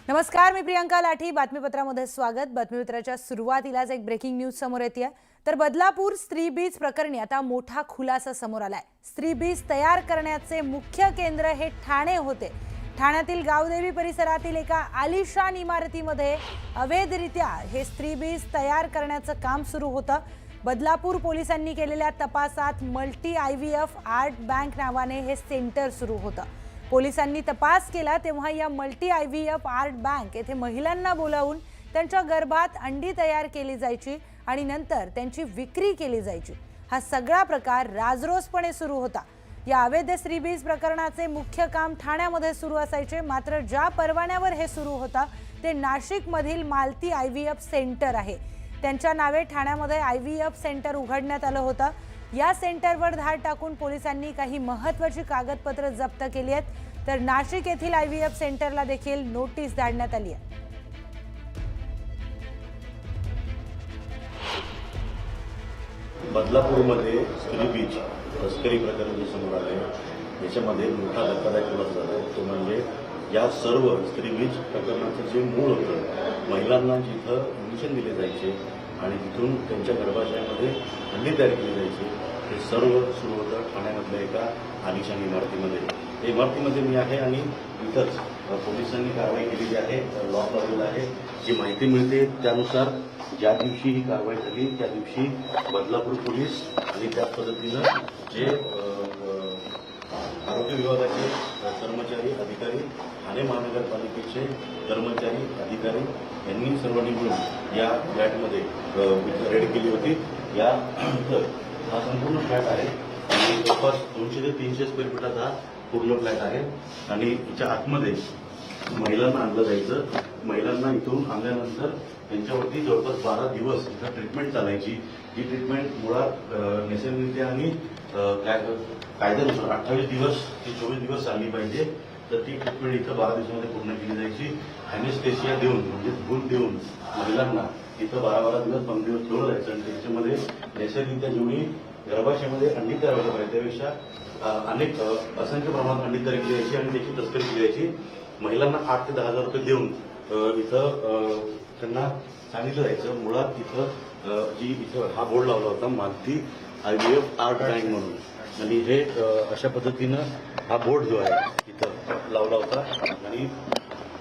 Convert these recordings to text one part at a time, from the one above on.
नमस्कार, मी प्रियंका लाठी. बातमीपत्रामध्ये स्वागत. बातमीपत्राच्या सुरुवातीलाच एक ब्रेकिंग न्यूज समोर येते. तर बदलापूर स्त्री बीज प्रकरणी आता मोठा खुलासा समोर आलाय. स्त्री बीज तयार करण्याचे मुख्य केंद्र हे ठाणे होते. ठाण्यातील गावदेवी परिसरातील एका आलिशान इमारतीमध्ये अवैधरित्या हे स्त्री बीज तयार करण्याचं काम सुरू होतं. बदलापूर पोलिसांनी केलेल्या तपासात मल्टी IVF आर्ट बँक नावाने हे सेंटर सुरू होतं. पोलिसांनी तपास केला तेव्हा या मल्टी IVF आर्ट बँक येथे महिलांना बोलावून त्यांच्या गर्भात अंडी तयार केली जायची आणि नंतर त्यांची विक्री केली जायची. हा सगळा प्रकार राजरोसपणे सुरू होता. या अवैध स्त्रीबीज प्रकरणाचे मुख्य काम ठाण्यामध्ये सुरू असायचे. मात्र ज्या परवान्यावर हे सुरू होता ते नाशिकमधील मालती IVF सेंटर आहे. त्यांच्या नावे ठाण्यामध्ये IVF सेंटर उघडण्यात आलं होतं. या सेंटरवर धाड टाकून पोलिसांनी काही महत्त्वाची कागदपत्र जप्त केली आहेत. तर नाशिक येथील IVF सेंटरला देखील नोटीस धाडण्यात आली आहे. बदलापूरमध्ये स्त्रीबीज तस्करी प्रकरण जे समोर आले याच्यामध्ये मोठा धक्कादायक खुलासा झाला. तो म्हणजे या सर्व स्त्रीबीज प्रकरणाचं जे मूळ होतं, महिलांना जिथं इंजेक्शन दिले जायचे आणि तिथून त्यांच्या गर्भाशयामध्ये अंडी तयार केली जायची, हे सर्व सुरू होतं ठाण्यामधल्या एका आलिशान इमारतीमध्ये. त्या इमारतीमध्ये मी आहे आणि इथंच पोलिसांनी कारवाई केलेली आहे, लॉक लावलेला आहे. जी माहिती मिळते त्यानुसार ज्या दिवशी ही कारवाई झाली त्या दिवशी बदलापूर पोलीस आणि त्याच पद्धतीनं जे आरोग्य विभागाचे कर्मचारी अधिकारी, ठाणे महानगरपालिकेचे कर्मचारी अधिकारी यांनी सर्वांनी मिळून या फ्लॅटमध्ये रेड केली होती. या हा संपूर्ण फ्लॅट आहे आणि जवळपास 200 ते 300 स्क्वेअर फुटाचा पूर्ण फ्लॅट आहे आणि याच्या आतमध्ये महिलांना आणलं जायचं. महिलांना इथून आणल्यानंतर त्यांच्यावरती जवळपास 12 दिवस इथं ट्रीटमेंट चालायची. जी ट्रीटमेंट मुळात नैसर्गिकरित्या आणि कायद्यानुसार 28 दिवस ते 24 दिवस चालली पाहिजे. तर ती ट्रीटमेंट इथं 12 दिवसामध्ये पूर्ण केली जायची. अॅनेस्थेशिया देऊन म्हणजे भूल देऊन महिलांना इथं 12 दिवस 5 दिवस ठेवलं जायचं आणि त्याच्यामध्ये नैसर्गिकरित्या जेवढी गर्भाशयामध्ये अंडी तयार व्हायला पाहिजे त्यापेक्षा असंख्य प्रमाणात अंडी तयार केली जायची आणि त्याची तस्करी केली जायची. महिलांना 8 ते 10 हजार रुपये देऊन इथं त्यांना सांगितलं जायचं. मुळात इथं हा बोर्ड लावला होता मालती IVF आर्ट बँक म्हणून आणि हे अशा पद्धतीनं हा बोर्ड जो आहे इथं लावला होता आणि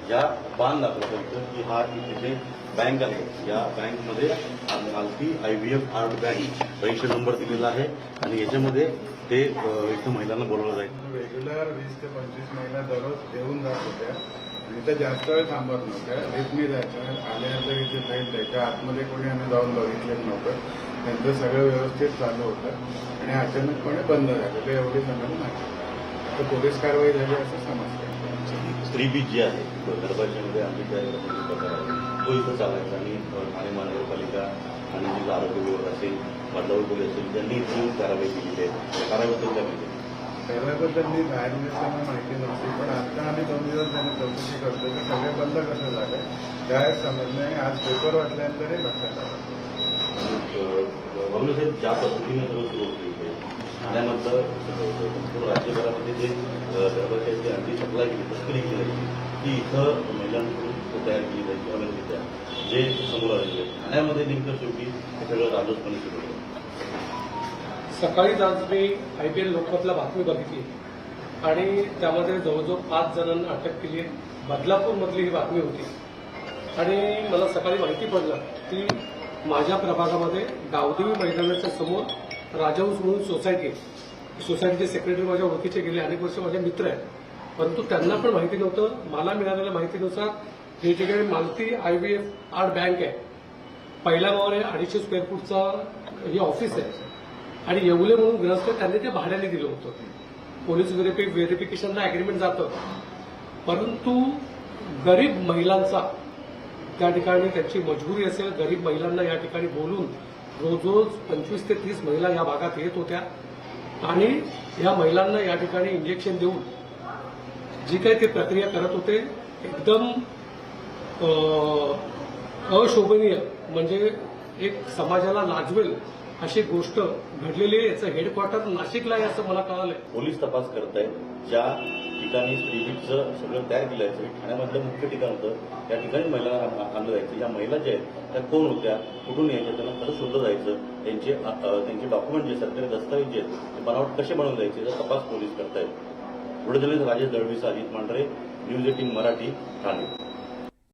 या बाण दाखवलं होतं की हा इथे बँक आहे. या बँकमध्ये Malti IVF art bank register number दिलेला आहे आणि याच्यामध्ये ते इथं महिलांना बोलवलं जाईल. रेग्युलर 20 ते 25 महिला दररोज येऊन जात होत्या. इथं जास्त वेळ थांबत नव्हत्या. लिफ्टने जायचं, आल्यानंतर इथे भेट द्यायच्या. आतमध्ये कोणी आम्ही जाऊन बघितलेच नव्हतं. त्यांचं सगळं व्यवस्थित चालू होतं आणि अचानकपणे बंद झालं. ते एवढी समज नाही. तर पोलीस कारवाई झाली असं समजतं. स्त्रीबीज जे आहे गर्भाशयामध्ये अंडी तयार प्रकार आहे तो इथं चालायचा आणि ठाणे महानगरपालिका आणि जिल्हा आरोग्य विभाग असेल, बदलापूर पोलीस असेल, त्यांनी इथून कारवाई केलेली आहे. कारवाईबद्दल काय माहिती? त्याबद्दल मी बाहेर दिवसांना माहिती नव्हती, पण आता आम्ही 2 दिवस झाले चौकशी करतो की सगळे बंद कसं झालंय त्यावेळेस समजलं आणि आज पेपर वाचल्यानंतरही लक्षात आलं. साहेब, ज्या पद्धतीने सगळं सुरू होतं इथे ठाण्यामधलं संपूर्ण राज्यभरामध्ये जे गर्भाशयाची अंडी सप्लाय केली, तस्करी केली जायची, ती इथं महिलांकडून तयार केली जायची. अमेरिकेच्या जे समोर आलेले आहे ठाण्यामध्ये नेमकं शेवटी हे सगळं राजस्थानी सुरू होतं. सकाळीच आज मी IPL लोकमतला बातमी बघितली आणि त्यामध्ये जवळजवळ 5 जणांना अटक केली आहे. बदलापूरमधली ही बातमी होती आणि मला सकाळी माहिती पडलं की माझ्या प्रभागामध्ये गावदेवी मैदानाच्या समोर राजहंस म्हणून सोसायटी आहे. सोसायटीचे सेक्रेटरी माझ्या ओळखीचे गेले अनेक वर्ष माझे मित्र आहेत, परंतु त्यांना पण माहिती नव्हतं. मला मिळालेल्या माहितीनुसार हे ठिकाणी मालती IVF आर्ट बँक आहे. पहिल्या मावर 250 स्क्वेअर फूटचा हे ऑफिस आहे आणि येवले म्हणून ग्रस्त त्यांनी ते भाड्याने दिलं होतं. पोलीस व्हेरिफिकेशनला अग्रीमेंट जातं, परंतु गरीब महिलांचा त्या ठिकाणी त्यांची मजबुरी असेल. गरीब महिलांना या ठिकाणी बोलून रोज 25 ते 30 महिला या भागात येत होत्या आणि या महिलांना या ठिकाणी इंजेक्शन देऊन जी काही ते प्रक्रिया करत होते एकदम अशोभनीय, म्हणजे एक समाजाला लाजवेल अशी गोष्ट घडलेली आहे. याचं हेडक्वार्टर नाशिकला आहे असं मला कळालंय. पोलीस तपास करत आहेत. ज्या ठिकाणी स्त्री बीचचं सगळं तयार केलं जायचं. ठाण्यामधलं मुख्य ठिकाण होतं. त्या ठिकाणी महिलांना आणलं जायचं. या महिला ज्या आहेत त्या कोण होत्या, कुठून यायच्या, त्यांना खरं शोधलं जायचं. त्यांचे डॉक्युमेंट जे सरकारी दस्तावेज जे आहेत ते बनावट कसे बनवले जायचे याचा तपास पोलीस करतायत. Video journalist Rajesh Dalvi, Ajit Mandhare, news 18 Marathi, Thane.